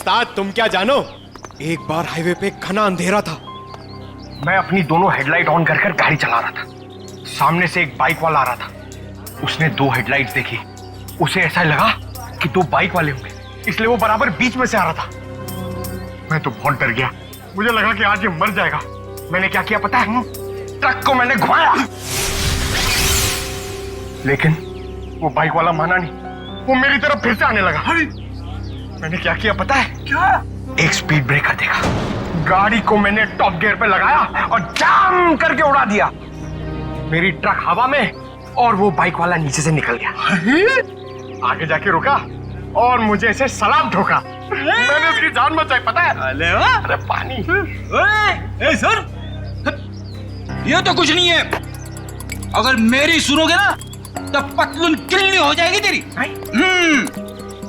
उस्ताद तुम क्या जानो, एक बार हाईवे पे घना अंधेरा था। मैं अपनी दोनों हेडलाइट ऑन कर गाड़ी चला रहा था। सामने से एक बाइक वाला आ रहा था। उसने दो हेडलाइट्स देखी। उसे ऐसा लगा कि दो बाइक वाले होंगे, इसलिए वो बराबर बीच में से आ रहा था। मैं तो बहुत डर गया। मुझे लगा कि आज ये मर जाएगा। मैंने क्या किया पता है? ट्रक को मैंने घुमाया, लेकिन वो बाइक वाला माना नहीं। वो मेरी तरफ फिर से आने लगा। मैंने क्या किया पता है? क्या? एक स्पीड ब्रेकर देखा, गाड़ी को मैंने टॉप गियर पे लगाया और जाम करके उड़ा दिया। मेरी ट्रक हवा में और वो बाइक वाला नीचे से निकल गया। आगे जाके रुका और मुझे ऐसे सलाम ठोका। मैंने उसकी जान बचाई पता है? अरे पानी। ए सर, ये तो कुछ नहीं है। अगर मेरी सुनोगे ना तो पतलून किल्ली हो जाएगी तेरी।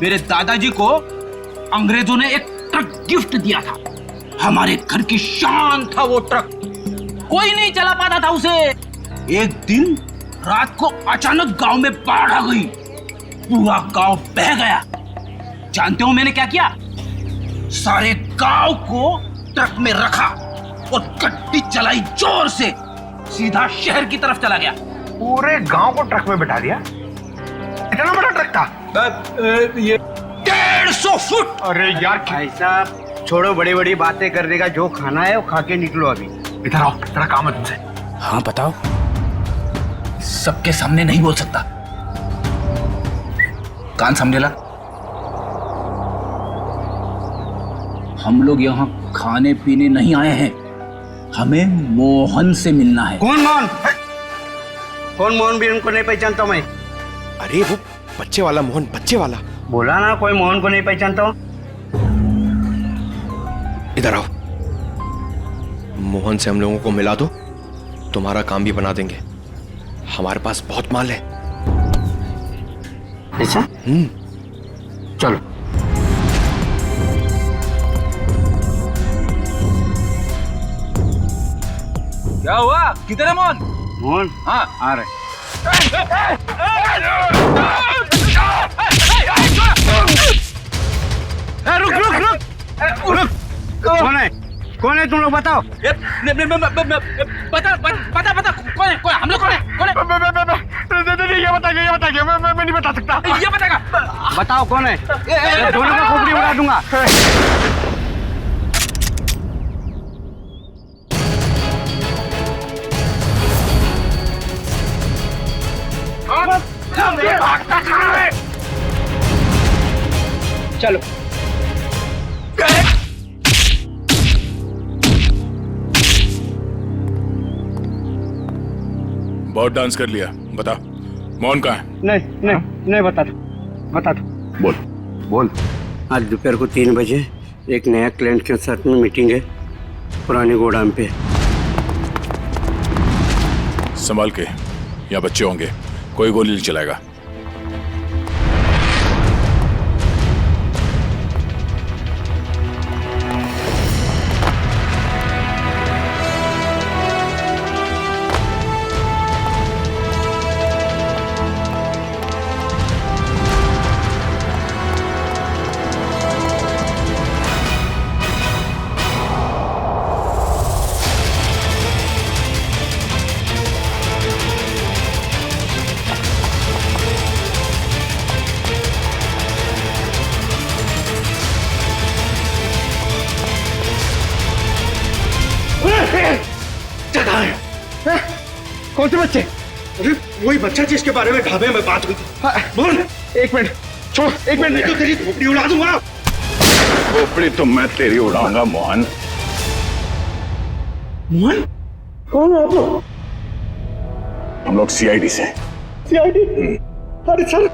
मेरे दादाजी को अंग्रेजों ने एक ट्रक गिफ्ट दिया था। हमारे घर की शान था वो ट्रक। कोई नहीं चला पाता था उसे। एक दिन रात को अचानक गांव में बाढ़ आ गई। पूरा गांव बह गया। जानते हो मैंने क्या किया? सारे गांव को ट्रक में रखा और गड्डी चलाई जोर से, सीधा शहर की तरफ चला गया। पूरे गांव को ट्रक में बिठा दिया? इतना बड़ा ट्रक था? ये 150 फुट। अरे यार भाई साहब छोड़ो, बड़ी बड़ी बातें करने का, जो खाना है वो खा के निकलो अभी। इधर आओ, तेरा काम है तुमसे। हाँ बताओ। सबके सामने नहीं बोल सकता। कान समझे ला। हम लोग यहाँ खाने पीने नहीं आए हैं, हमें मोहन से मिलना है। कौन मोहन? कौन मोहन? भी उनको नहीं पहचानता मैं। अरे वो बच्चे वाला मोहन, बच्चे वाला। बोला ना कोई मोहन को नहीं पहचानता हूँ। इधर आओ, मोहन से हम लोगों को मिला दो, तुम्हारा काम भी बना देंगे। हमारे पास बहुत माल है। ऐसा? चलो। क्या हुआ? किधर है मोहन? मोहन? हाँ आ रहे। रुक रुक रुक रुक। कौन है? कौन है तुम लोग बताओ। बता बता बता कौन है? कौन है? हम लोग कौन है? कौन है? ये बताइए, मैं नहीं बता सकता। ये बताएगा। बताओ कौन है? दोनों का खोपड़ी उड़ा दूंगा। चलो। बहुत डांस कर लिया। बता मोहन कहाँ है? नहीं बता दो। बोल बोल। आज दोपहर को 3 बजे एक नया क्लाइंट के साथ में मीटिंग है पुराने गोदाम पे। संभाल के, यहाँ बच्चे होंगे, कोई गोली नहीं चलाएगा। कौन से बच्चे? अरे वही बच्चा जिसके बारे में ढाबे में बात हुई थी। बोल। एक मिनट छोड़, एक मिनट, नहीं तो तेरी खोपड़ी उड़ा दूंगा। खोपड़ी तो मैं तेरी उड़ाऊंगा मोहन। मोहन? कौन है आप लोग? हम लोग सीआईडी से। सीआईडी? अरे सर,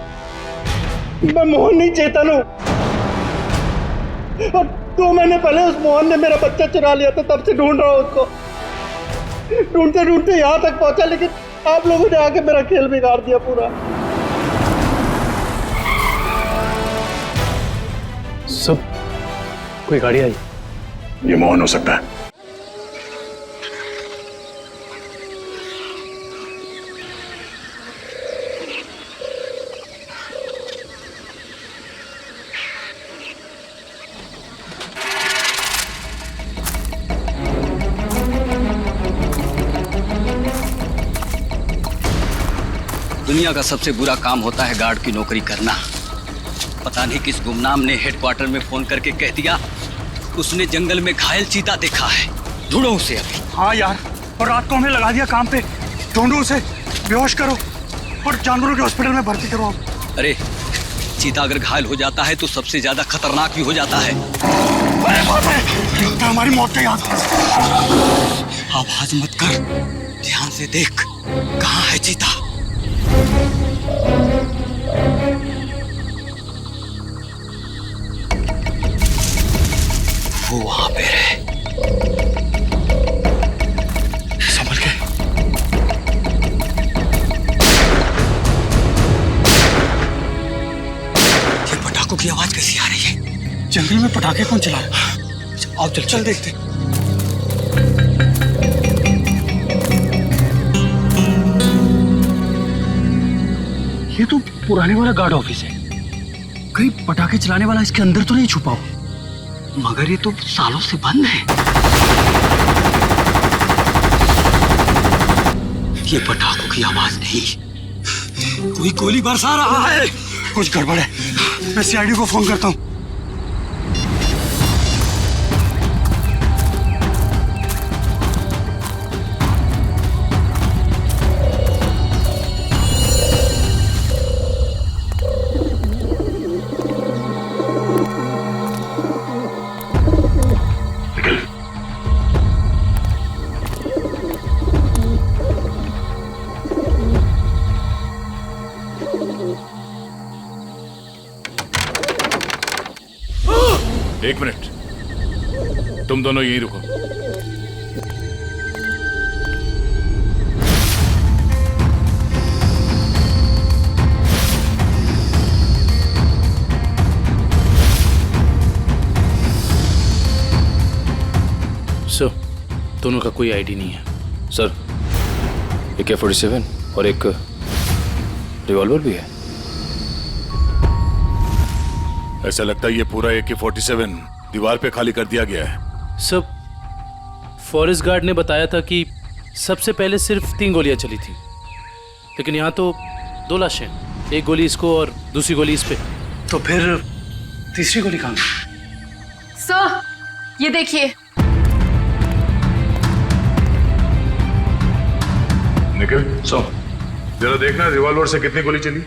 मैं मोहन नहीं, चेतन हूँ। और 2 महीने पहले उस मोहन ने मेरा बच्चा चुरा लिया था, तब से ढूंढ रहा हूँ उसको। ढूंढते ढूंढते यहाँ तक पहुंचा, लेकिन आप लोगों ने आके मेरा खेल बिगाड़ दिया पूरा। सब कोई गाड़ी आई? ये मोहन हो सकता है। दुनिया का सबसे बुरा काम होता है गार्ड की नौकरी करना। पता नहीं किस गुमनाम ने हेडक्वार्टर में फोन करके कह दिया उसने जंगल में घायल चीता देखा है। ढूंढो उसे अभी। हाँ यार, और रात को हमें लगा दिया काम पे। ढूंढो उसे, बेहोश करो और जानवरों के हॉस्पिटल में भर्ती करो। अरे चीता अगर घायल हो जाता है तो सबसे ज्यादा खतरनाक भी हो जाता है। तो हमारी मौत का याद। आवाज मत कर, ध्यान से देख कहाँ है चीता। वो वहां पे है। संभल के। ये पटाखों की आवाज कैसी आ रही है? जंगल में पटाखे कौन चला रहा है? आओ चल देखते। ये तो पुराने वाला गार्ड ऑफिस है। कहीं पटाखे चलाने वाला इसके अंदर तो नहीं छुपा हो? मगर ये तो सालों से बंद है। ये पटाखों की आवाज नहीं, कोई गोली बरसा रहा है। कुछ गड़बड़ है। मैं सीआईडी को फोन करता हूँ। एक मिनट, तुम दोनों यहीं रुको। सर, दोनों का कोई आईडी नहीं है। सर, AK-47 और एक रिवॉल्वर भी है। ऐसा लगता है ये पूरा AK-47 दीवार पे खाली कर दिया गया है। सब फॉरेस्ट गार्ड ने बताया था कि सबसे पहले सिर्फ 3 गोलियां चली थी, लेकिन यहाँ तो 2 लाशें, एक गोली इसको और दूसरी गोली इस पे। तो फिर तीसरी गोली कहाँ गई? सर, ये देखिए। निखिल, जरा देखना रिवॉल्वर से कितनी गोली चली।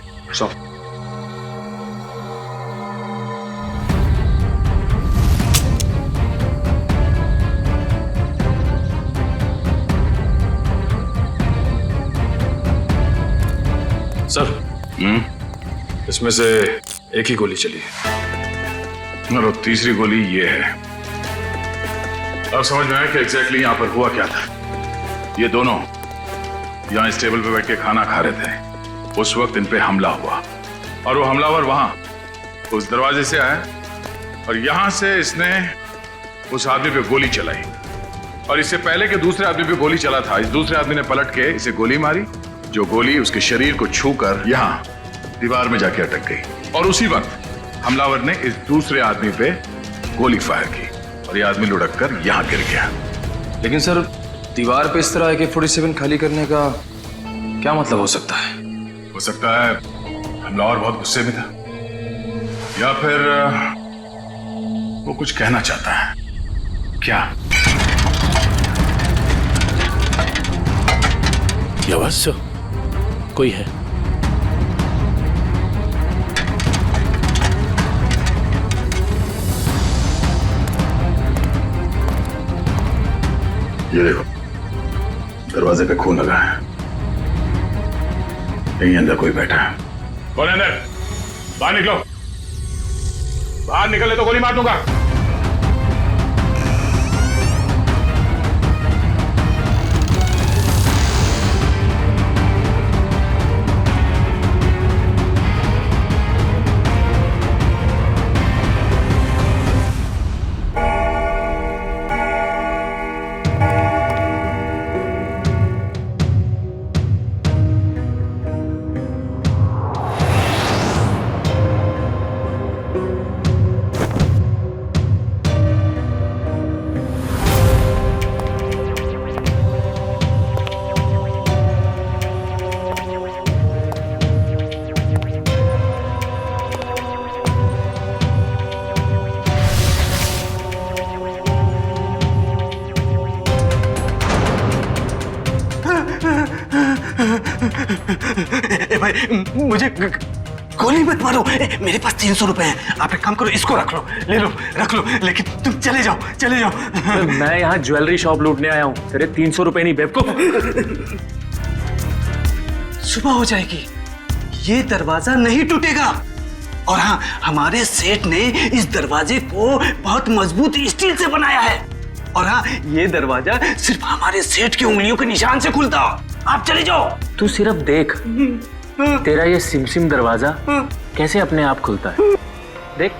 सर, इसमें से एक ही गोली चली है और तीसरी गोली ये है। अब समझ में आया कि एग्जैक्टली यहां पर हुआ क्या था। ये दोनों यहां इस टेबल पे बैठ के खाना खा रहे थे। उस वक्त इन पे हमला हुआ और वो हमलावर वहां उस दरवाजे से आया और यहां से इसने उस आदमी पे गोली चलाई और इससे पहले कि दूसरे आदमी पे गोली चला था, इस दूसरे आदमी ने पलट के इसे गोली मारी, जो गोली उसके शरीर को छूकर यहां दीवार में जाके अटक गई। और उसी वक्त हमलावर ने इस दूसरे आदमी पे गोली फायर की और यह आदमी लुढ़क कर यहां गिर गया। लेकिन सर, दीवार पे इस तरह AK-47 खाली करने का क्या मतलब हो सकता है? हो सकता है हमलावर बहुत गुस्से में था या फिर वो कुछ कहना चाहता है। क्या? ये आवाज सर, कोई है। ये देखो, दरवाजे पे खून लगा है। यहीं अंदर कोई बैठा है। कौन है अंदर? बाहर निकलो। बाहर निकले तो गोली मार दूंगा। भाई मुझे गोली मत मारो। मेरे पास 300 रुपए हैं, आप एक काम करो, इसको रख लो, ले लो, रख लो, लेकिन तुम चले जाओ, चले जाओ। मैं यहाँ ज्वेलरी शॉप लूटने आया हूँ, तेरे 300 रुपए नहीं बेवकूफ। सुबह हो जाएगी, ये दरवाजा नहीं टूटेगा। और हाँ, हमारे सेठ ने इस दरवाजे को बहुत मजबूत स्टील से बनाया है। और हाँ, ये दरवाजा सिर्फ हमारे सेठ की उंगलियों के निशान से खुलता। आप चले जाओ। तू सिर्फ देख, तेरा ये सिमसिम दरवाजा कैसे अपने आप खुलता है, देख।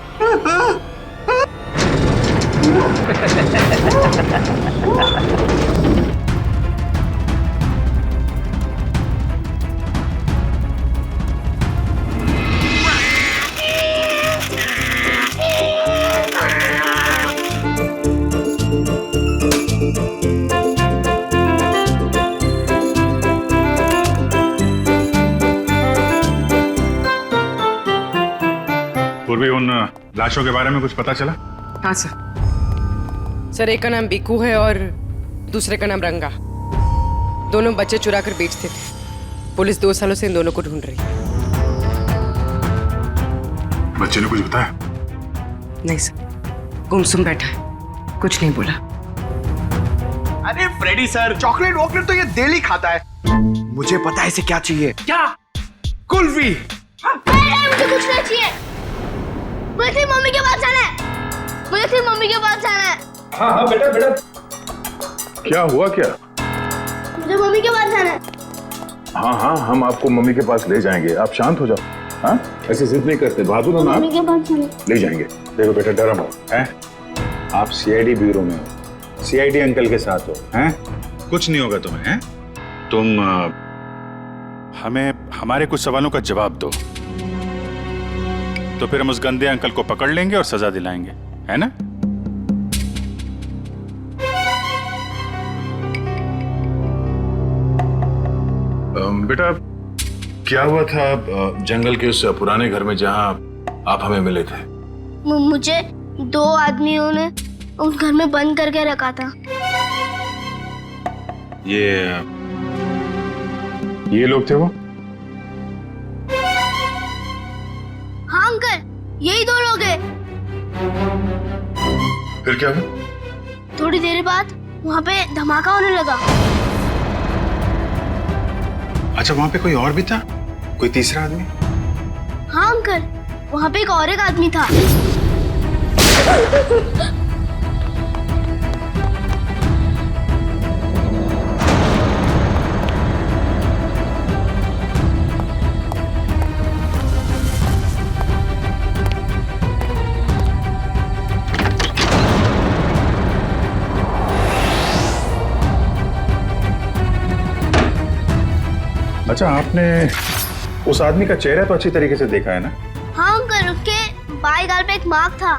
पूर्वी, उन लाशों के बारे में कुछ पता चला? हाँ सर, एक का नाम बिकू है और दूसरे का नाम रंगा। दोनों बच्चे चुरा कर बेचते थे। पुलिस 2 सालों से इन दोनों को ढूंढ रही है। बच्चे ने कुछ बताया? नहीं सर, गुमसुम बैठा है, कुछ नहीं बोला। अरे फ्रेडी सर, चॉकलेट वॉकलेट तो ये डेली खाता है। मुझे पता है इसे क्या चाहिए। क्या? कुल्फी। मुझे कुछ नहीं चाहिए, मुझे सिर्फ मम्मी के पास जाना है, मुझे सिर्फ मम्मी के पास जाना है। हाँ हाँ बेटा बेटा, क्या हुआ क्या? मुझे मम्मी के पास जाना है। हाँ हाँ, हम आपको मम्मी के पास ले जाएंगे, आप शांत हो जाओ। हाँ, ऐसे जिद नहीं करते, बहादुर हो ना। मम्मी के पास जाना ले जाएंगे। देखो बेटा, डरा मत, हैं? आप सीआईडी ब्यूरो में हो, सीआईडी अंकल के साथ हो, हैं? कुछ नहीं होगा तुम्हें, हैं? तुम हमें हमारे कुछ सवालों का जवाब दो, तो फिर हम उस गंदे अंकल को पकड़ लेंगे और सजा दिलाएंगे, है ना? बेटा, क्या हुआ था जंगल के उस पुराने घर में जहां आप हमें मिले थे? मुझे 2 आदमियों ने उस घर में बंद करके रखा था। ये लोग थे वो? हाँ अंकल, यही 2 लोग हैं। फिर क्या हुआ? थोड़ी देर बाद वहाँ पे धमाका होने लगा। अच्छा, वहां पे कोई और भी था? कोई तीसरा आदमी? हाँ अंकल, वहाँ पे एक और एक आदमी था। अच्छा, आपने उस आदमी का चेहरा तो अच्छी तरीके से देखा है ना? हाँ अंकल, उसके बाएं गाल पे एक मार्क था।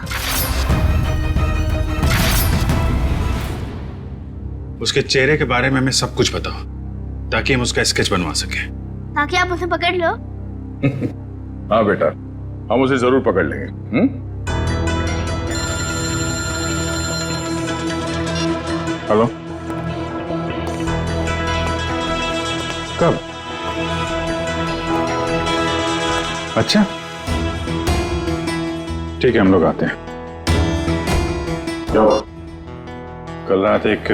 उसके चेहरे के बारे में हमें सब कुछ बताओ, ताकि हम उसका स्केच बनवा सकें। ताकि आप उसे पकड़ लो। हाँ बेटा, हम उसे जरूर पकड़ लेंगे। हेलो, कब? अच्छा, ठीक है, हम लोग आते हैं। क्या हुआ? कल रात एक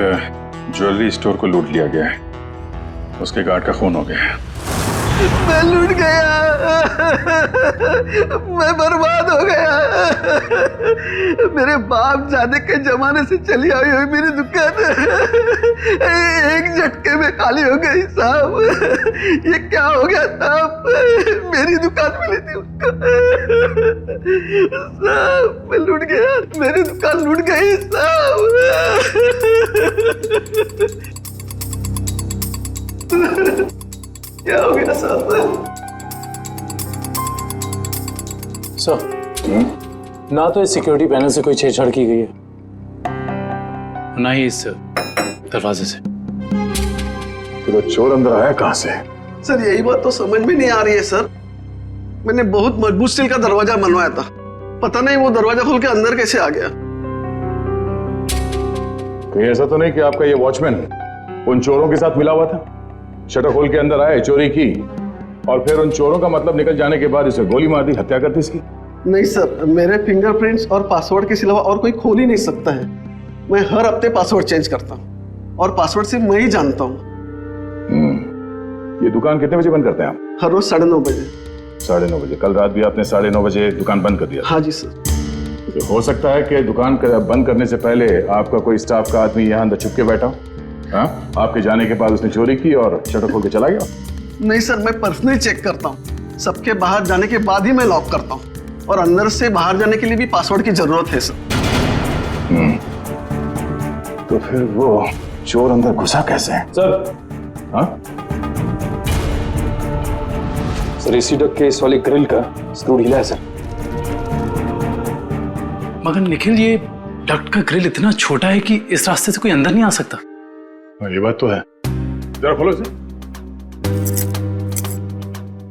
ज्वेलरी स्टोर को लूट लिया गया है, उसके गार्ड का खून हो गया है। मैं लूट गया, मैं बर्बाद हो गया। मेरे बाप जाने के जमाने से चली आई हुई मेरी दुकान एक झटके में खाली हो गई साहब। ये क्या हो गया साहब? मेरी दुकान मिली थी उसको साहब। मैं लूट गया, मेरी दुकान लूट गई साहब। क्या हो गया साहब? सर, ना तो इस सिक्योरिटी पैनल से कोई छेड़छाड़ की गई है, ना ही इस दरवाजे से। तो चोर अंदर आया कहां से? सर, यही बात तो समझ में नहीं आ रही है सर। मैंने बहुत मजबूत स्टील का दरवाजा बनवाया था, पता नहीं वो दरवाजा खोल के अंदर कैसे आ गया। कहीं ऐसा तो नहीं कि आपका ये वॉचमैन उन चोरों के साथ मिला हुआ था? शटर खोल के अंदर आए, चोरी की और फिर उन चोरों का मतलब निकल जाने के बाद इसे गोली मार दी, हत्या कर दी इसकी? नहीं सर, मेरे फिंगरप्रिंट्स और पासवर्ड के सिवा और कोई खोल ही नहीं सकता है। मैं हर हफ्ते पासवर्ड चेंज करता हूँ और पासवर्ड सिर्फ मैं ही जानता हूँ। ये दुकान कितने बजे बंद करते हैं आप? हर रोज 9:30 बजे। 9:30 बजे? कल रात भी आपने 9:30 बजे दुकान बंद कर दिया? हाँ जी सर। तो हो सकता है कि दुकान बंद करने से पहले आपका कोई स्टाफ का आदमी यहाँ अंदर छुप के बैठा हो। हाँ, आपके जाने के बाद उसने चोरी की और शटर खोल के चला गया? नहीं सर, मैं पर्सनली चेक करता हूँ। सबके बाहर जाने के बाद ही मैं लॉक करता हूँ और अंदर से बाहर जाने के लिए भी पासवर्ड की जरूरत है सर। तो फिर वो चोर अंदर घुसा कैसे है? सर, हाँ सर, एसी डक के इस वाले ग्रिल का स्क्रू ढीला है सर। मगर निखिल, ये डक्ट का ग्रिल इतना छोटा है कि इस रास्ते से कोई अंदर नहीं आ सकता। ये बात तो है। जरा खोलो इसे।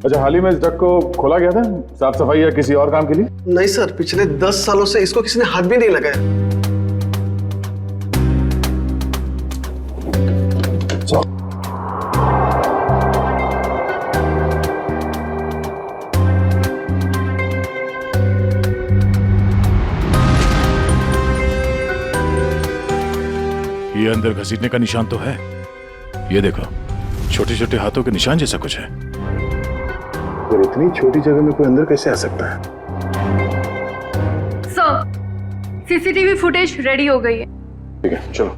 अच्छा, हाल ही में इस डक को खोला गया था साफ सफाई या किसी और काम के लिए? नहीं सर, पिछले 10 सालों से इसको किसी ने हाथ भी नहीं लगाया। ये अंदर घसीटने का निशान तो है। ये देखो, छोटे छोटे हाथों के निशान जैसा कुछ है। और इतनी छोटी जगह में कोई अंदर कैसे आ सकता है? सर, सीसीटीवी फुटेज रेडी हो गई है। ठीक है, चलो।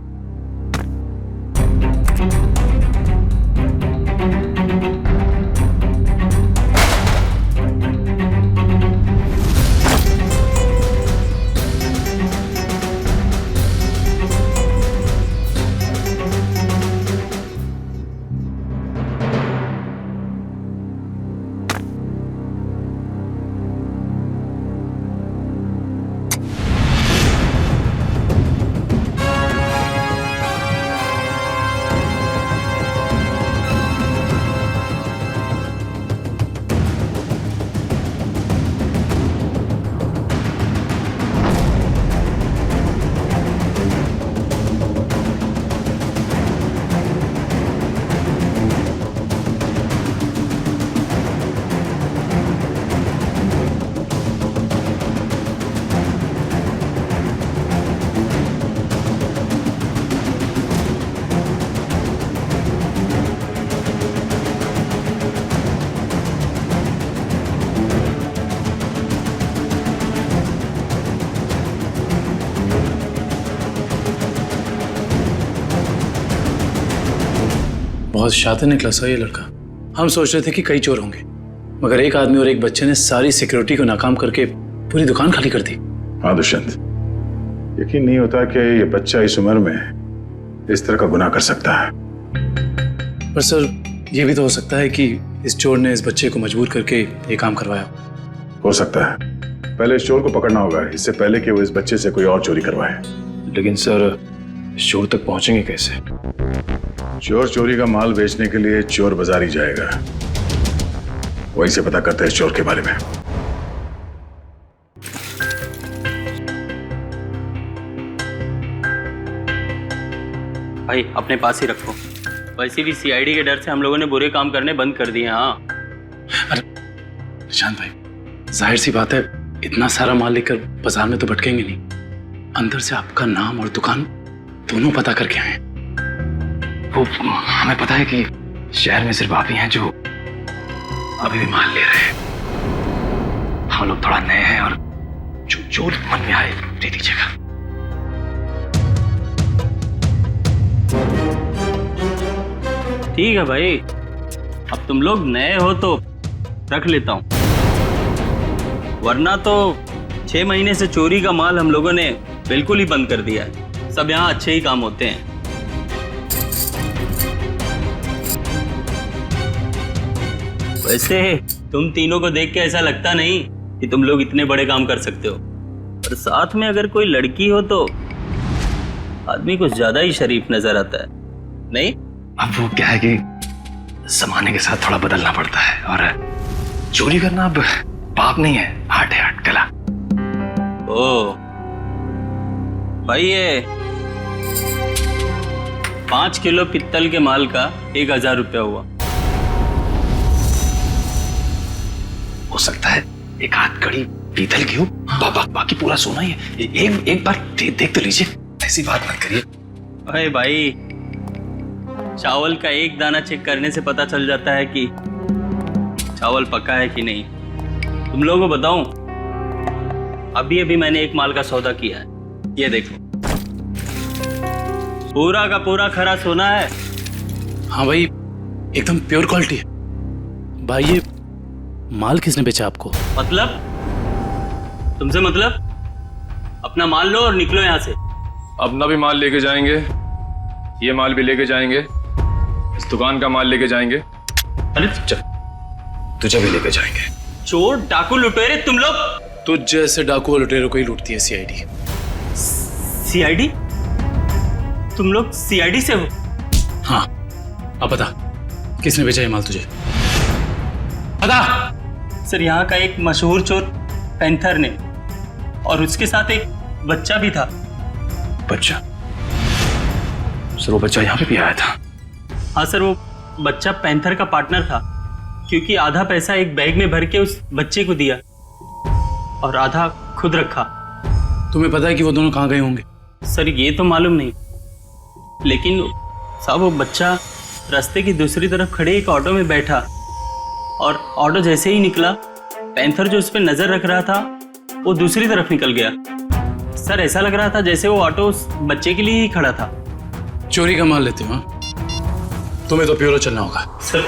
बहुत शातिर निकला सा ये लड़का। हम सोच रहे थे कि कई चोर होंगे, मगर एक आदमी और एक बच्चे ने सारी सिक्योरिटी को नाकाम करके पूरी दुकान खाली कर दी। हाँ दुष्यंत, यकीन नहीं होता कि ये बच्चा इस उम्र में इस तरह का गुनाह कर सकता है। पर सर, ये भी तो हो सकता है कि इस चोर ने इस बच्चे को मजबूर करके ये काम करवाया। हो सकता है। पहले इस चोर को पकड़ना होगा, इससे पहले कि वो इस बच्चे से कोई और चोरी करवाए। लेकिन सर, चोर तक पहुंचेंगे कैसे? चोर चोरी का माल बेचने के लिए चोर बाजार ही जाएगा। वहीं से पता करते हैं इस चोर के बारे में। भाई अपने पास ही रखो। वैसे भी सीआईडी के डर से हम लोगों ने बुरे काम करने बंद कर दिए। हाँ अरे निशांत भाई, जाहिर सी बात है, इतना सारा माल लेकर बाजार में तो भटकेंगे नहीं। अंदर से आपका नाम और दुकान दोनों पता करके आए। वो हमें पता है कि शहर में सिर्फ आप ही हैं जो अभी भी माल ले रहे हैं। हम लोग थोड़ा नए हैं और जो मन में आए दे दीजिएगा। ठीक है भाई, अब तुम लोग नए हो तो रख लेता हूं, वरना तो 6 महीने से चोरी का माल हम लोगों ने बिल्कुल ही बंद कर दिया है। सब यहाँ अच्छे ही काम होते हैं। वैसे तुम तीनों को देख के ऐसा लगता नहीं कि तुम लोग इतने बड़े काम कर सकते हो, और साथ में अगर कोई लड़की हो तो आदमी कुछ ज्यादा ही शरीफ नजर आता है, नहीं? अब वो क्या है कि जमाने के साथ थोड़ा बदलना पड़ता है, और चोरी करना अब पाप नहीं है, आर्ट है, आर्ट कला। ओ भाई, ये 5 किलो पित्तल के माल का 1000 रुपया हुआ। हो सकता है एक आध कड़ी पीतल की हो, बाकी पूरा सोना ही है। एक बार देख तो लीजिए, ऐसी बात मत करिए। अरे भाई, चावल का एक दाना चेक करने से पता चल जाता है कि चावल पका है कि नहीं। तुम लोगों को बताऊं, अभी अभी मैंने एक माल का सौदा किया है, ये देखो, पूरा का पूरा खरा सोना है। हाँ भाई, एकदम प्योर क्वालिटी है। भाई ये माल किसने बेचा आपको? मतलब? तुमसे मतलब? अपना माल लो और निकलो यहाँ से। अपना भी माल लेके जाएंगे, ये माल भी लेके जाएंगे, इस दुकान का माल लेके जाएंगे। अरे चल, तुझे भी लेके जाएंगे। चोर डाकू लुटेरे तुम लोग? तुझ जैसे डाकू और लुटेरों को ही लूटती है सीआईडी। सीआईडी? तुम लोग सीआईडी से हो? हाँ, अब बता किसने बेचा ये माल तुझे? बता। सर, यहाँ का एक मशहूर चोर पैंथर ने, और उसके साथ एक बच्चा भी था। बच्चा? सर वो बच्चा यहाँ पे भी आया था? हाँ सर, वो बच्चा पैंथर का पार्टनर था, क्योंकि आधा पैसा एक बैग में भर के उस बच्चे को दिया और आधा खुद रखा। तुम्हें पता है कि वो दोनों कहाँ गए होंगे? सर ये तो मालूम नहीं, लेकिन साहब वो बच्चा रास्ते की दूसरी तरफ खड़े एक ऑटो में बैठा, और ऑटो जैसे ही निकला, पैंथर जो उस पर नजर रख रहा था वो दूसरी तरफ निकल गया। सर ऐसा लग रहा था जैसे वो ऑटो उस बच्चे के लिए ही खड़ा था। चोरी का माल लेते हो? तुम्हें तो प्योरो चलना होगा। सर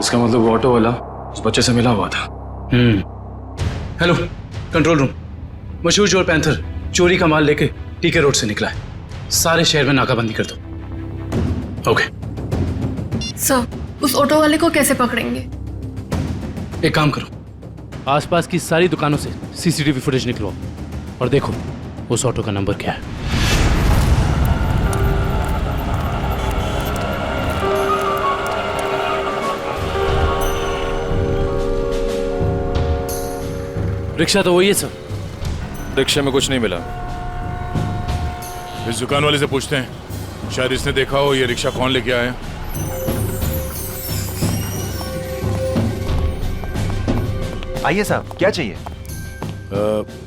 इसका मतलब वो ऑटो वाला उस बच्चे से मिला हुआ था। हेलो कंट्रोल रूम, मशहूर चोर पैंथर चोरी का माल लेके टीके रोड से निकला है। सारे शहर में नाकाबंदी कर दो। ओके सर, उस ऑटो वाले को कैसे पकड़ेंगे? एक काम करो, आसपास की सारी दुकानों से सीसीटीवी फुटेज निकलवाओ और देखो उस ऑटो का नंबर क्या है। रिक्शा तो वही है सर। रिक्शे में कुछ नहीं मिला। इस दुकान वाले से पूछते हैं, शायद इसने देखा हो ये रिक्शा कौन लेके आया। आइए साहब, क्या चाहिए?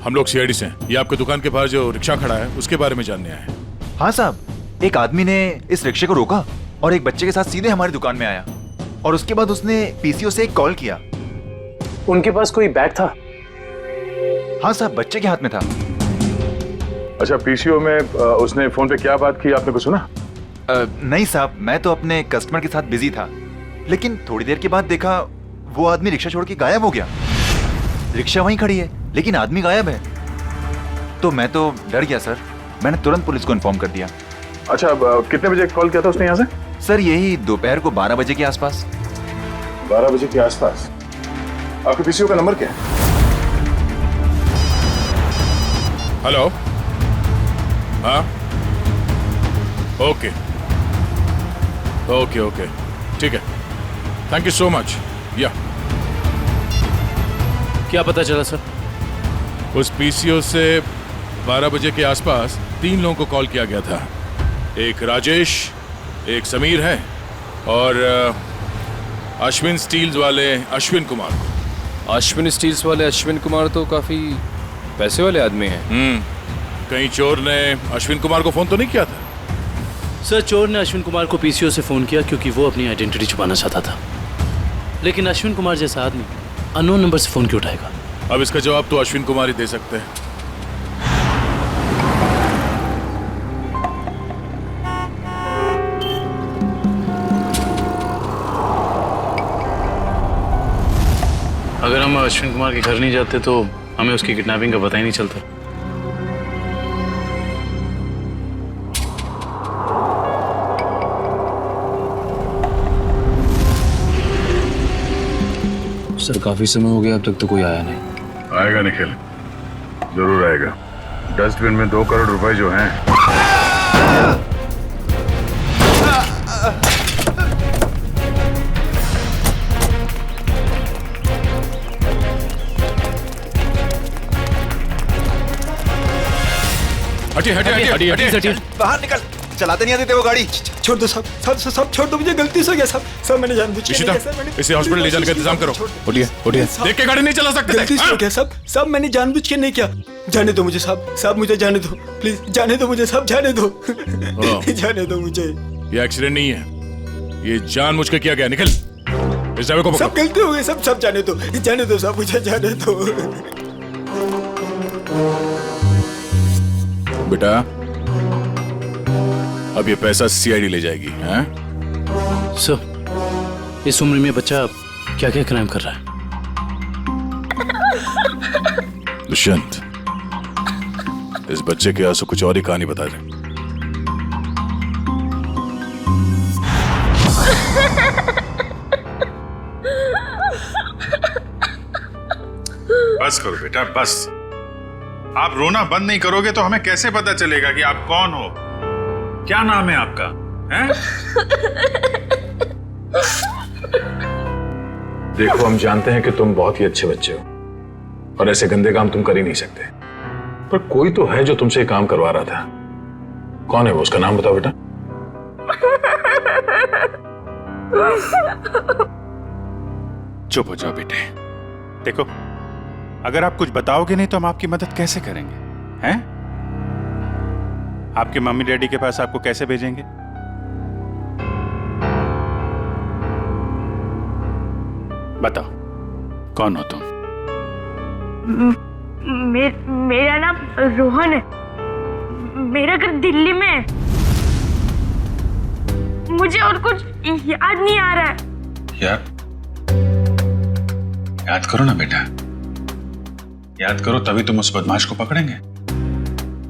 हम लोग सीआईडी से हैं। ये आपके दुकान के पास जो रिक्शा खड़ा है उसके बारे में जानने आए हैं। हाँ साहब, एक आदमी ने इस रिक्शे को रोका और एक बच्चे के साथ सीधे हमारी दुकान में आया, और उसके बाद उसने पीसीओ से एक कॉल किया। उनके पास कोई बैग था? हाँ साहब, बच्चे के हाथ में था। अच्छा, पीसीओ में उसने फोन पे क्या बात की, आपने कुछ सुना? नहीं साहब, मैं तो अपने कस्टमर के साथ बिजी था, लेकिन थोड़ी देर के बाद देखा वो आदमी रिक्शा छोड़ के गायब हो गया। रिक्शा वहीं खड़ी है लेकिन आदमी गायब है। तो मैं तो डर गया सर, मैंने तुरंत पुलिस को इन्फॉर्म कर दिया। अच्छा, कितने बजे कॉल किया था उसने यहाँ से? सर यही दोपहर को 12 बजे के आसपास। 12 बजे के आसपास? आपके पीसीओ का नंबर क्या है? हेलो, हाँ, ओके ओके ओके, ठीक है, थैंक यू सो मच। या क्या पता चला सर? उस पीसीओ से 12 बजे के आसपास 3 लोगों को कॉल किया गया था। एक राजेश, एक समीर है, और अश्विन स्टील्स वाले अश्विन कुमार। अश्विन स्टील्स वाले अश्विन कुमार तो काफी पैसे वाले आदमी हैं। कहीं चोर ने अश्विन कुमार को फोन तो नहीं किया था? सर चोर ने अश्विन कुमार को पीसीओ से फोन किया क्योंकि वो अपनी आइडेंटिटी छुपाना चाहता था, लेकिन अश्विन कुमार जैसा आदमी अननोन नंबर से फोन क्यों उठाएगा? अब इसका जवाब तो अश्विन कुमार ही दे सकते हैं। अगर हम अश्विन कुमार के घर नहीं जाते तो हमें उसकी किडनैपिंग का पता ही नहीं चलता। सर काफी समय हो गया, अब तक तो कोई आया नहीं। आएगा निखिल, जरूर आएगा। डस्टबिन में 2 करोड़ रुपए जो हैं। हटिए हटिए हटिए हटिए, बाहर निकल। चलाते नहीं आते थे वो गाड़ी। छोड़ दो सब सब सब छोड़ दो, मुझे गलती से हो गया सब सब मैंने जानबूझ के नहीं किया सर। मैंने इसे हॉस्पिटल ले जाने का इंतजाम करो। उठिए उठिए, देख के गाड़ी नहीं चला सकते थे। गलती से हो गया सब सब मैंने जानबूझ के नहीं किया। जाने दो मुझे सब सब, मुझे जाने दो प्लीज, जाने दो मुझे सब, जाने दो जाने दो मुझे। ये एक्सीडेंट नहीं है, ये जानबूझ के किया गया। निकल, इस ड्राइवर को पकड़ो। सब गलती हो गई सब सब, जाने दो सब, मुझे जाने दो। बेटा अब ये पैसा सीआईडी ले जाएगी। हैं? सर, इस उम्र में बच्चा क्या क्या क्राइम कर रहा है? दुष्यंत, इस बच्चे के आंसू कुछ और ही कहानी बता दे। बस करो बेटा, बस। आप रोना बंद नहीं करोगे तो हमें कैसे पता चलेगा कि आप कौन हो? क्या नाम है आपका? हैं? देखो, हम जानते हैं कि तुम बहुत ही अच्छे बच्चे हो और ऐसे गंदे काम तुम कर ही नहीं सकते, पर कोई तो है जो तुमसे काम करवा रहा था। कौन है वो? उसका नाम बताओ बेटा। चुप हो जाओ बेटे। देखो, अगर आप कुछ बताओगे नहीं तो हम आपकी मदद कैसे करेंगे? हैं? आपके मम्मी डैडी के पास आपको कैसे भेजेंगे? बताओ, कौन हो तुम? मेरा नाम रोहन है, मेरा घर दिल्ली में है। मुझे और कुछ याद नहीं आ रहा है। याद करो ना बेटा, याद करो, तभी तुम उस बदमाश को पकड़ेंगे।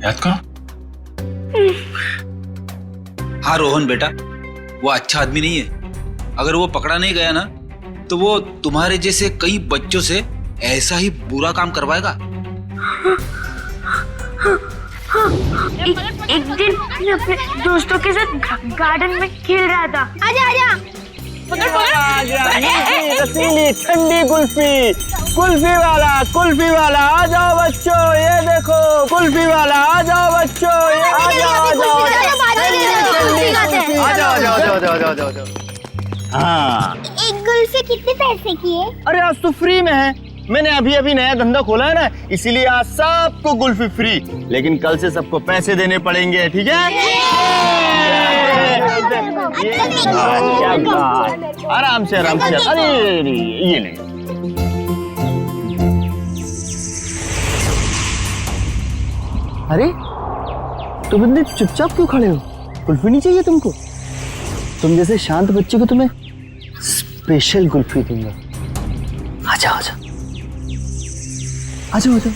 याद करो। हाँ रोहन बेटा, वो अच्छा आदमी नहीं है। अगर वो पकड़ा नहीं गया ना तो वो तुम्हारे जैसे कई बच्चों से ऐसा ही बुरा काम करवाएगा। एक दिन मैं अपने दोस्तों के साथ गार्डन में खेल रहा था। आजा आजा, रसीली ठंडी कुल्फी, कुल्फी वाला आ जाओ बच्चों, ये देखो कुल्फी वाला, आ जाओ बच्चों, ये आ जाओ। हाँ, एक कुल्फी कितने पैसे की है? अरे आज तो फ्री में है, मैंने अभी अभी नया धंधा खोला है ना, इसीलिए आज सबको कुल्फी फ्री, लेकिन कल से सबको पैसे देने पड़ेंगे, ठीक है? आराम से आराम से। अरे ये नहीं, अरे तुम इतने चुपचाप क्यों खड़े हो? कुल्फी नहीं चाहिए तुमको? तुम जैसे शांत बच्चे को तुम्हें स्पेशल कुल्फी दूंगा। आजा आजा आजा आजा।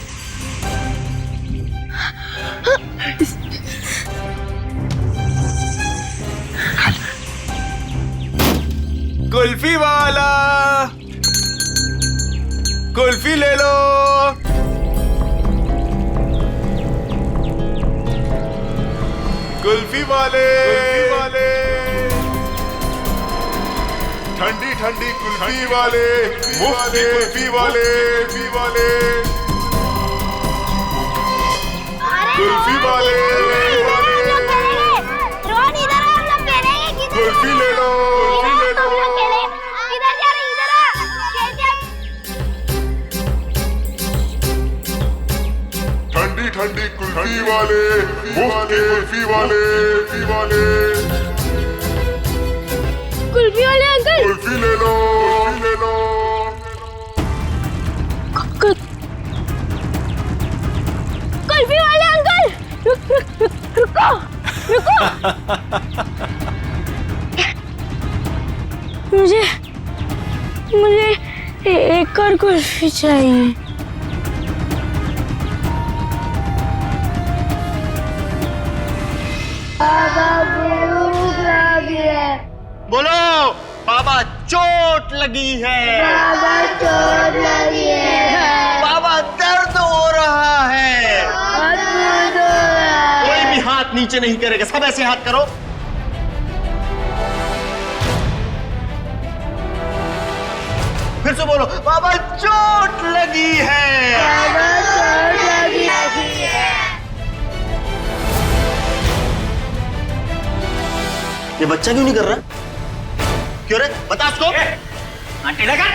कुल्फी वाला, कुल्फी ले लो। कुल्फी वाले, ठंडी ठंडी कुल्फी वाले, मुफ्त की कुल्फी वाले, कुल्फी वाले, कुल्फी ले लो, ठंडी ठंडी कुल्फी वाले, मुफ्त की कुल्फी वाले, कुल्फी वाले अंकल, कुल्फी ले लो, कुल्फी वाले अंकल, रुको रुको। मुझे एक और कुल्फी चाहिए। बोलो बाबा चोट लगी है, बाबा चोट लगी है, बाबा दर्द हो रहा है, कोई भी हाथ नीचे नहीं करेगा, सब ऐसे हाथ करो। फिर से बोलो, बाबा चोट लगी है, बाबा चोट लगी है। ये बच्चा क्यों नहीं कर रहा? क्यों रे? बता उसको। आंटी लगा।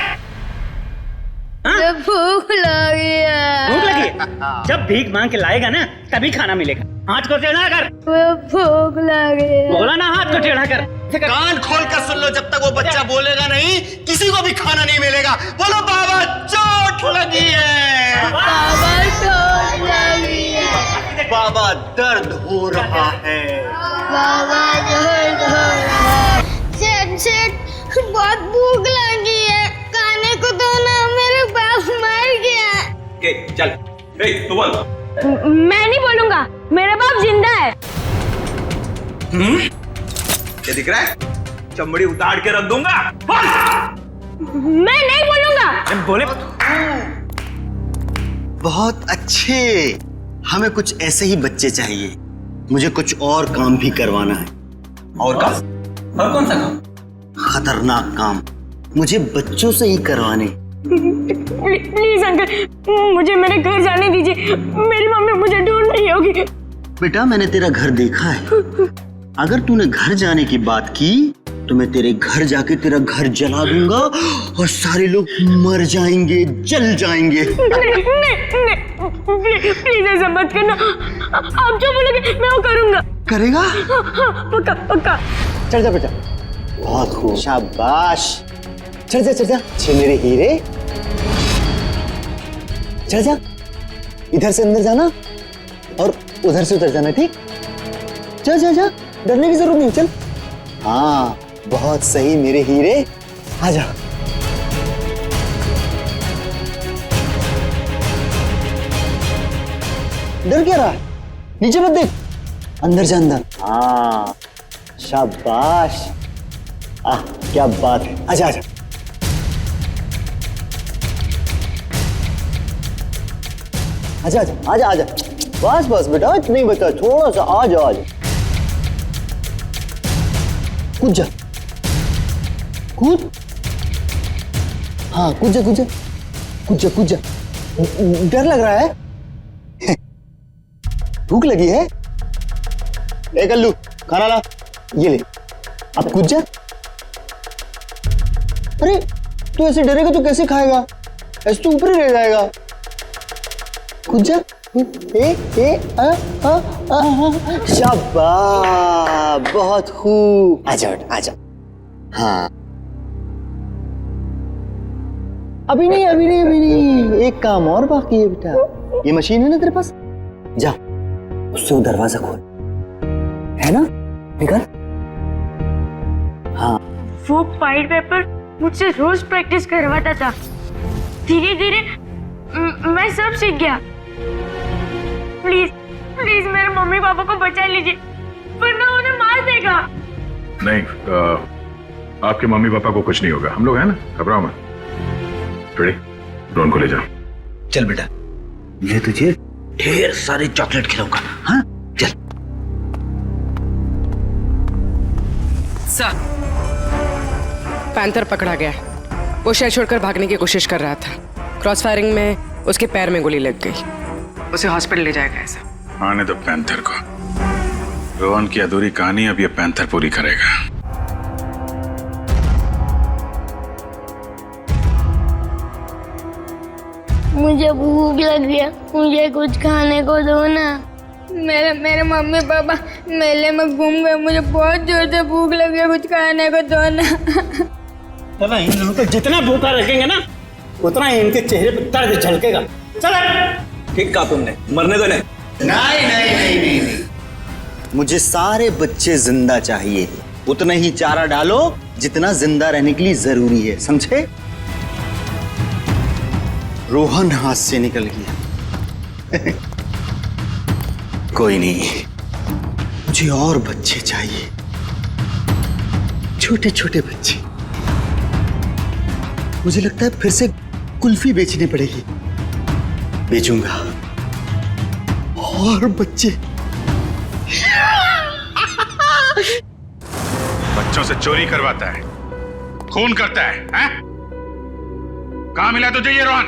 भूख लगी है। भूख लगी है? जब भीख मांग के लाएगा ना तभी खाना मिलेगा। हाथ को टेढ़ा कर। भूख लगी है। बोला ना हाथ को टेढ़ा कर। कान खोल कर सुन लो, जब तक वो बच्चा बोलेगा नहीं किसी को भी खाना नहीं मिलेगा। बोलो बाबा चोट लगी है। बाबा चोट लगी है। बाबा दर्द हो रहा है। बाबा दर्द हो रहा है। सेठ बहुत भूख लगी है, खाने को दो ना, मेरे बाप मर गया। चल तू बोल। मैं नहीं बोलूंगा, मेरा बाप जिंदा है। क्या दिख रहा है? चमड़ी उतार के रख दूंगा। मैं नहीं बोलूंगा। बोले बहुत अच्छे, हमें कुछ ऐसे ही बच्चे चाहिए। मुझे कुछ और काम भी करवाना है। और काम? और कौन सा काम? खतरनाक काम मुझे बच्चों से ही करवाने। प्लीज अंकल, मुझे मेरे घर जाने दीजिए। मेरी मम्मी मुझे ढूंढ रही होगी। बेटा मैंने तेरा घर देखा है। अगर तूने घर जाने की बात की तो मैं तेरे घर जाके तेरा घर जला दूंगा और सारे लोग मर जाएंगे, जल जाएंगे। नहीं, प्लीज ऐसा मत करना। आप जो बोलोगे मैं वो करूंगा। करेगा? पक्का पक्का। चल जा बेटा। बहुत खूब, शाबाश। चल जा चल जा, छे मेरे हीरे। चल जा, इधर से अंदर जाना और उधर से उधर जाना, ठीक? चल जा जा, डरने की जरूरत नहीं, चल। हाँ बहुत सही मेरे हीरे, आजा। डर क्या रहा है? नीचे मत देख, अंदर जा अंदर। हाँ शाबाश, क्या बात है। आजा आजा। आजा आजा आजा आजा। बस बस बेटा, इतना ही बता, थोड़ा सा। आजा आजा, कूद जा, कूद। हाँ कूद जा कूद जा कूद जा कूद जा। डर लग रहा है? भूख लगी है? ए कल्लू, खाना ला, ये ले। अब कूद जा। अरे तू ऐसे डरेगा तो कैसे खाएगा? ऐसे तो ऊपर ही रह जाएगा। कूद जा। शाबाश, बहुत खूब। आजा बेटा आजा। हाँ अभी नहीं अभी नहीं अभी नहीं, एक काम और बाकी है बेटा। ये मशीन है ना तेरे पास, जा उससे वो दरवाजा खोल, है ना? निकल। हाँ वो फाइल पेपर मुझसे रोज प्रैक्टिस करवाता था। धीरे धीरे मैं सब सीख गया। प्लीज प्लीज मेरे मम्मी पापा को बचा लीजिए, वरना उन्हें मार देगा। नहीं, आपके मम्मी पापा को कुछ नहीं होगा, हम लोग हैं ना, घबराओ मत। रेडी, ड्रोन को ले जाओ। चल बेटा, मैं तुझे ढेर सारे चॉकलेट खिलाऊंगा। हाँ चल। सर, पैंथर पकड़ा गया। वो शहर छोड़कर भागने की कोशिश कर रहा था। क्रॉस फायरिंग में उसके पैर में गोली लग गई। उसे हॉस्पिटल ले जाएगा। ऐसा आने दो पैंथर को। रोहन की अधूरी कहानी अब ये पैंथर पूरी करेगा। मुझे भूख लगी है, मुझे कुछ खाने को दो ना। मेरे मम्मी पापा मेले में घूम गए, मुझे बहुत जोर से भूख लगी है, कुछ खाने को दो ना। चलो इन लोगों को जितना भूखा रखेंगे ना उतना ही इनके चेहरे पर दर्द झलकेगा। चलो। ठीक कहा तुमने, मरने दो। नहीं नहीं नहीं नहीं नहीं, नहीं। मुझे सारे बच्चे जिंदा चाहिए। उतना ही चारा डालो जितना जिंदा रहने के लिए जरूरी है, समझे? रोहन हाथ से निकल गया। कोई नहीं, मुझे और बच्चे चाहिए, छोटे छोटे बच्चे। मुझे लगता है फिर से कुल्फी बेचनी पड़ेगी। बेचूंगा और बच्चे। बच्चों से चोरी करवाता है, खून करता है, हैं? कहाँ मिला तुझे ये रोहन?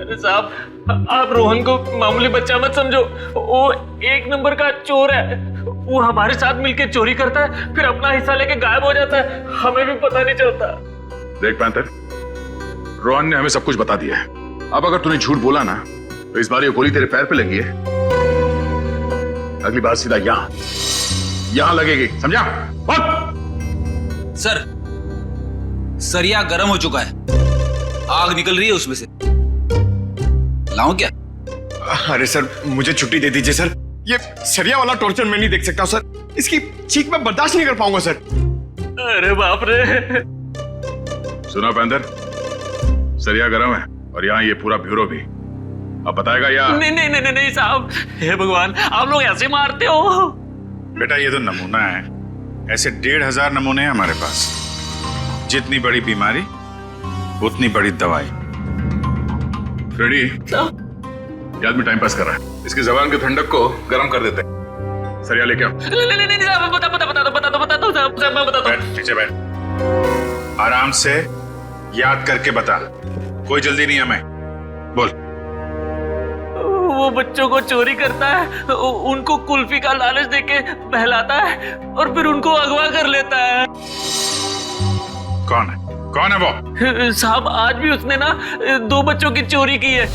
अरे साहब, आप रोहन को मामूली बच्चा मत समझो, वो एक नंबर का चोर है। वो हमारे साथ मिलकर चोरी करता है, फिर अपना हिस्सा लेके गायब हो जाता है, हमें भी पता नहीं चलता। देख पैंथर, रोहन ने हमें सब कुछ बता दिया है। अब अगर तूने झूठ बोला ना तो इस बार ये गोली तेरे पैर पे लगी है, अगली बार सीधा यहां लगेगी, समझा? सर, सरिया गर्म हो चुका है, आग निकल रही है उसमें से। लाऊं क्या? अरे सर, मुझे छुट्टी दे दीजिए सर। ये सरिया वाला टॉर्चर मैं नहीं देख सकता सर। इसकी चीख मैं बर्दाश्त नहीं कर पाऊंगा सर। अरे बाप रे। सुना पैंथर, सरिया गरम है और यहाँ ये पूरा ब्यूरो भी। अब बताएगा या? नहीं साहब, हे भगवान, आप लोग ऐसे मारते हो? बेटा ये तो नमूना है, ऐसे 1500 नमूने हैं हमारे पास। जितनी बड़ी बीमारी उतनी बड़ी दवाई। फ्रेडी, ये आदमी टाइम पास कर रहा है, इसकी जबान के ठंडक को गर्म कर देते हैं। सरिया लेके आओ। नहीं साहब, बता दो साहब, मैं बताता हूं। पीछे बैठ, आराम से याद करके बता, कोई जल्दी नहीं है। मैं बोल। वो बच्चों को चोरी करता है, उनको कुल्फी का लालच देके बहलाता है और फिर उनको अगवा कर लेता है। कौन है वो? साहब, आज भी उसने ना 2 बच्चों की चोरी की है।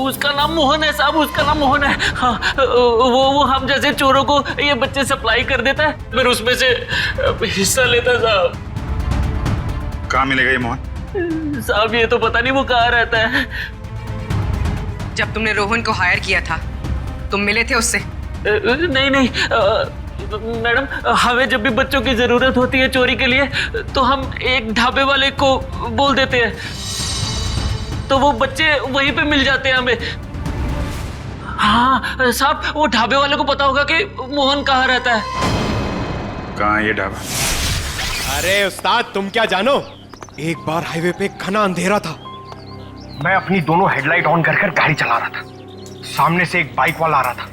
उसका नाम मोहन है साहब, उसका नाम मोहन है। हाँ, वो हम जैसे चोरों को ये बच्चे सप्लाई कर देता है, फिर उसमें से हिस्सा लेता है साहब। कहाँ मिलेगा ये मोहन? साहब ये तो पता नहीं वो कहाँ रहता है। जब तुमने रोहन को हायर किया था, तुम मिले थे उससे? नहीं मैडम, हमें जब भी बच्चों की जरूरत होती है चोरी के लिए तो हम एक ढाबे वाले को बोल देते हैं, तो वो बच्चे वहीं पे मिल जाते हैं हमें। हाँ साहब, वो ढाबे वाले को पता होगा कि मोहन कहाँ रहता है। कहाँ है ये ढाबा? अरे उस्ताद, तुम क्या जानो, एक बार हाईवे पे घना अंधेरा था। मैं अपनी दोनों हेडलाइट ऑन कर गाड़ी चला रहा था। सामने से एक बाइक वाला आ रहा था।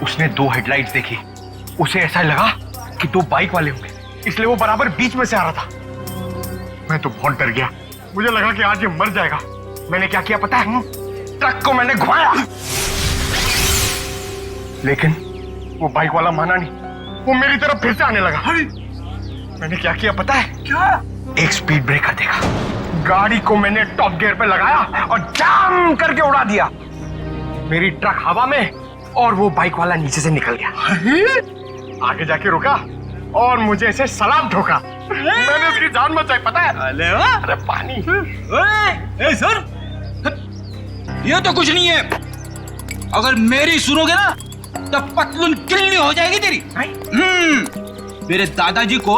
उसने 2 हेडलाइट्स देखी। उसे ऐसा लगा कि 2 बाइक वाले होंगे, इसलिए वो बराबर बीच में से आ रहा था। मैं तो बहुत डर गया, मुझे लगा कि आज ये मर जाएगा। मैंने क्या किया पता है? ट्रक को मैंने घुमाया, लेकिन वो बाइक वाला माना नहीं, वो मेरी तरफ फिर से आने लगा। मैंने क्या किया पता है? क्या? एक स्पीड ब्रेकर देखा, गाड़ी को मैंने टॉप गियर पे लगाया और जाम करके उड़ा दिया। मेरी ट्रक हवा में और वो बाइक वाला नीचे से निकल गया। आगे जाके रुका और मुझे ऐसे सलाम ठोका। मैंने उसकी जान बचाई पता है? अरे पानी। ए सर, ये तो कुछ नहीं है। अगर मेरी सुनोगे ना तो पतलून किल्ली हो जाएगी तेरी। मेरे दादाजी को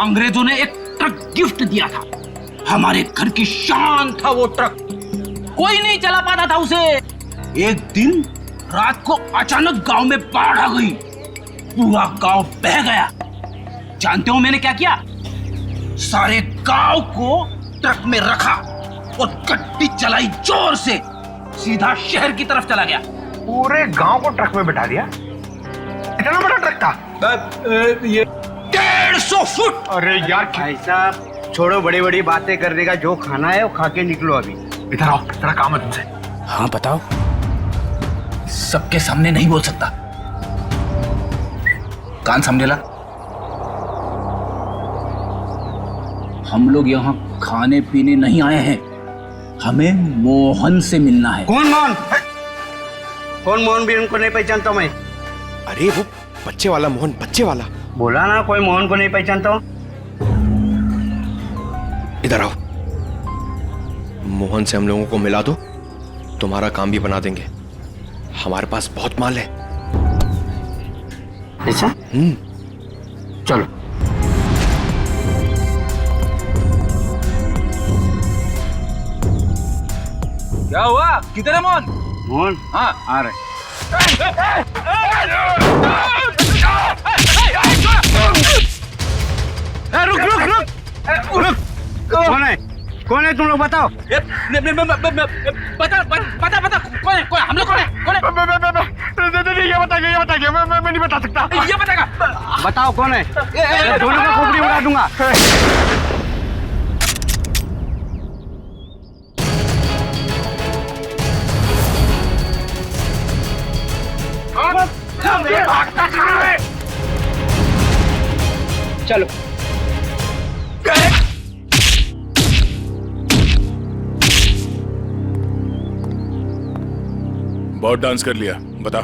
अंग्रेजों ने एक ट्रक गिफ्ट दिया था, हमारे घर की शान था वो ट्रक, कोई नहीं चला पाता था उसे। एक दिन रात को अचानक गांव में बाढ़ आ गई, पूरा गांव बह गया। जानते हो मैंने क्या किया? सारे गांव को ट्रक में रखा और गड्डी चलाई जोर से, सीधा शहर की तरफ चला गया। पूरे गांव को ट्रक में बिठा दिया? इतना बड़ा ट्रक था? ये 150 फुट। अरे यार भाई साहब, छोड़ो बड़ी बड़ी बातें करने का, जो खाना है वो खा के निकलो अभी। इधर आओ, तेरा काम है तुमसे। हाँ बताओ। सबके सामने नहीं बोल सकता, कान समझे ला। हम लोग यहाँ खाने पीने नहीं आए हैं, हमें मोहन से मिलना है। कौन मोहन? कौन मोहन? भी उनको नहीं पहचानता मैं। अरे वो बच्चे वाला मोहन, बच्चे वाला। बोला ना, कोई मोहन को नहीं पहचानता हूँ। इधर आओ, मोहन से हम लोगों को मिला दो, तुम्हारा काम भी बना देंगे। हमारे पास बहुत माल है। ऐसा? चलो। क्या हुआ? किधर है मोहन? मोहन? हाँ आ रहे। रुक रुक रुक रुक। कौन है? कौन है तुम लोग बताओ? बता कौन है? हम लोग कौन है? ये बताइए, मैं नहीं बता सकता। ये बताएगा। बताओ कौन है? दोनों का खोपड़ी उड़ा दूंगा। भागता कहाँ है? चलो। बहुत डांस कर लिया, बता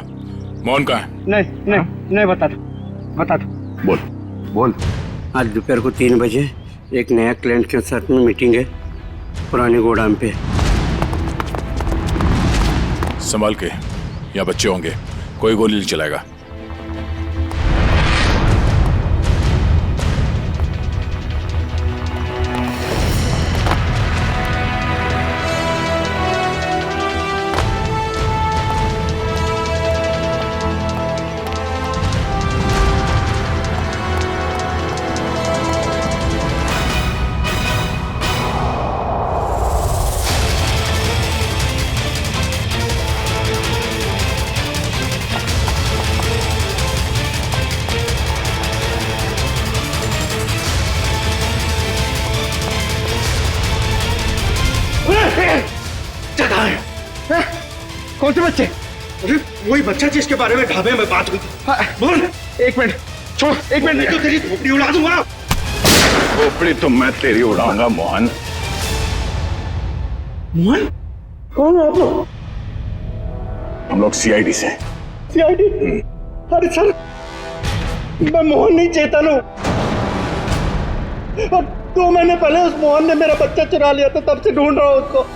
मोहन कहाँ है? नहीं बता दो। बोल। आज दोपहर को 3 बजे एक नया क्लाइंट के साथ में मीटिंग है पुराने गोदाम पे। संभाल के, यहाँ बच्चे होंगे, कोई गोली नहीं चलाएगा। कौन से बच्चे? अरे वही बच्चा जिसके बारे में ढाबे में बात हुई थी। बोल। 1 मिनट छोड़, 1 मिनट नहीं तो तेरी खोपड़ी उड़ा दूंगा। खोपड़ी तो मैं तेरी उड़ाऊंगा मोहन। मोहन? कौन हो आप लोग? हम लोग CID से। CID? अरे सर, मैं मोहन नहीं, चेतन हूँ। और 2 महीने पहले उस मोहन ने मेरा बच्चा चुरा लिया था, तब से ढूंढ रहा हूँ उसको।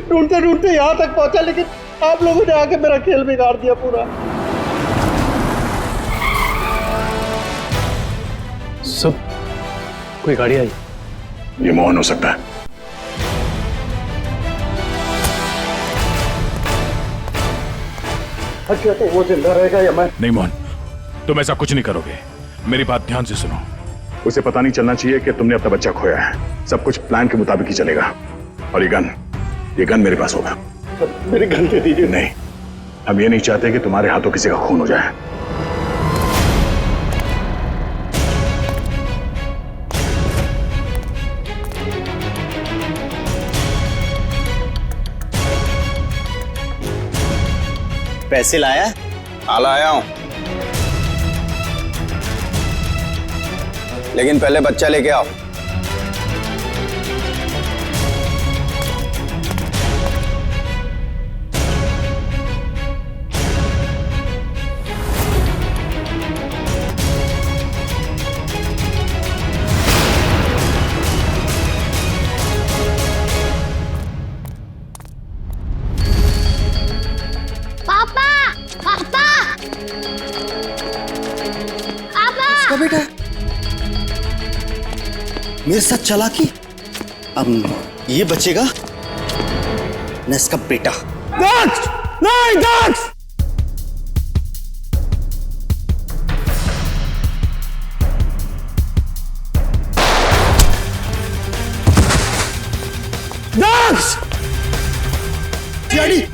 ढूंढते ढूंढते यहाँ तक पहुंचा, लेकिन आप लोगों ने आके मेरा खेल बिगाड़ दिया पूरा। सब कोई गाड़ी आई? ये मोहन हो सकता है। अच्छा तो वो जिंदा रहेगा या मैं? नहीं मोहन, तुम ऐसा कुछ नहीं करोगे, मेरी बात ध्यान से सुनो। उसे पता नहीं चलना चाहिए कि तुमने अपना बच्चा खोया है। सब कुछ प्लान के मुताबिक ही चलेगा। और ये गन मेरे पास होगा। मेरी गन दे दीजिए। नहीं, हम ये नहीं चाहते कि तुम्हारे हाथों किसी का खून हो जाए। पैसे लाया? हाँ लाया हूं, लेकिन पहले बच्चा लेके आओ। बेटा मेरे साथ चालाकी, अब ये बचेगा न इसका बेटा। दक्ष! नहीं दक्ष! दक्ष! डैडी!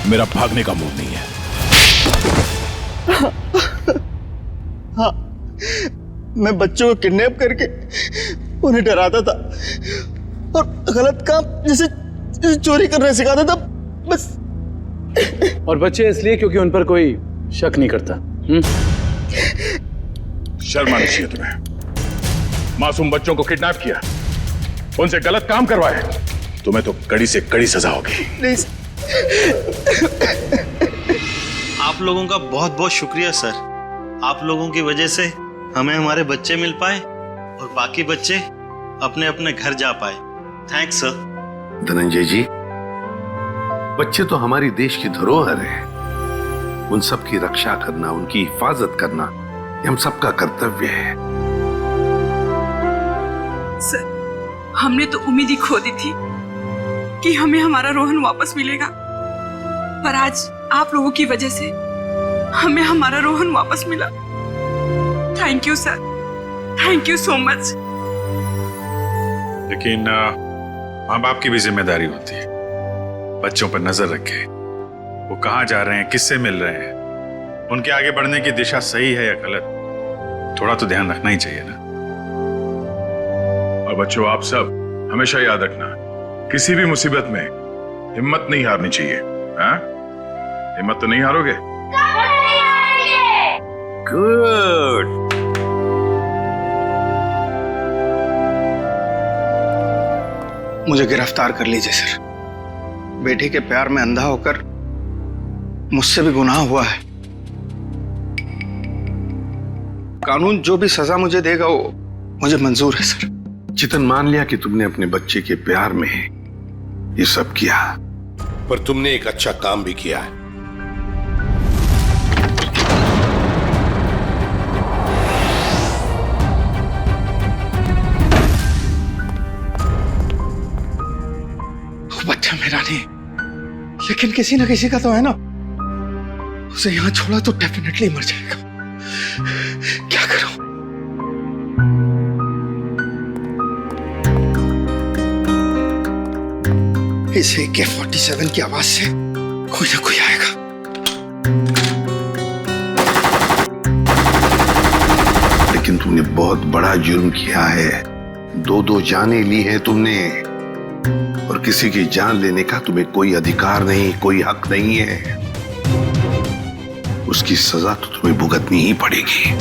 मेरा भागने का मूड नहीं है। हाँ, मैं बच्चों को किडनैप करके उन्हें डराता था और गलत काम जैसे चोरी करना सिखाता था बस। और बच्चे इसलिए क्योंकि उन पर कोई शक नहीं करता। शर्म आनी चाहिए तुम्हें। मासूम बच्चों को किडनैप किया, उनसे गलत काम करवाए, तुम्हें तो कड़ी से कड़ी सजा होगी। आप लोगों का बहुत बहुत शुक्रिया सर। आप लोगों की वजह से हमें हमारे बच्चे मिल पाए और बाकी बच्चे अपने अपने घर जा पाए। Thanks sir. धनंजय जी, बच्चे तो हमारी देश की धरोहर है। उन सब की रक्षा करना, उनकी हिफाजत करना, ये हम सबका कर्तव्य है। सर, हमने तो उम्मीद ही खो दी थी कि हमें हमारा रोहन वापस मिलेगा, पर आज आप लोगों की वजह से हमें हमारा रोहन वापस मिला। Thank you sir, thank you so much. लेकिन माँ बाप की भी जिम्मेदारी होती है, बच्चों पर नजर रखे, वो कहाँ जा रहे हैं, किससे मिल रहे हैं, उनके आगे बढ़ने की दिशा सही है या गलत, थोड़ा तो ध्यान रखना ही चाहिए ना। और बच्चों, आप सब हमेशा याद रखना, किसी भी मुसीबत में हिम्मत नहीं हारनी चाहिए। हाँ? हिम्मत तो नहीं हारोगे? गुड। मुझे गिरफ्तार कर लीजिए सर। बेटी के प्यार में अंधा होकर मुझसे भी गुनाह हुआ है। कानून जो भी सजा मुझे देगा वो मुझे मंजूर है सर। चितन, मान लिया कि तुमने अपने बच्चे के प्यार में ये सब किया, पर तुमने एक अच्छा काम भी किया है। बच्चा मेरा नहीं, लेकिन किसी ना किसी का तो है ना। उसे यहां छोड़ा तो डेफिनेटली मर जाएगा। क्या करूं? इस AK-47 की आवाज से कोई ना कोई आएगा। लेकिन तुमने बहुत बड़ा जुर्म किया है। दो जानें ली हैं तुमने, और किसी की जान लेने का तुम्हें कोई अधिकार नहीं, कोई हक नहीं है। उसकी सजा तो तुम्हें भुगतनी ही पड़ेगी।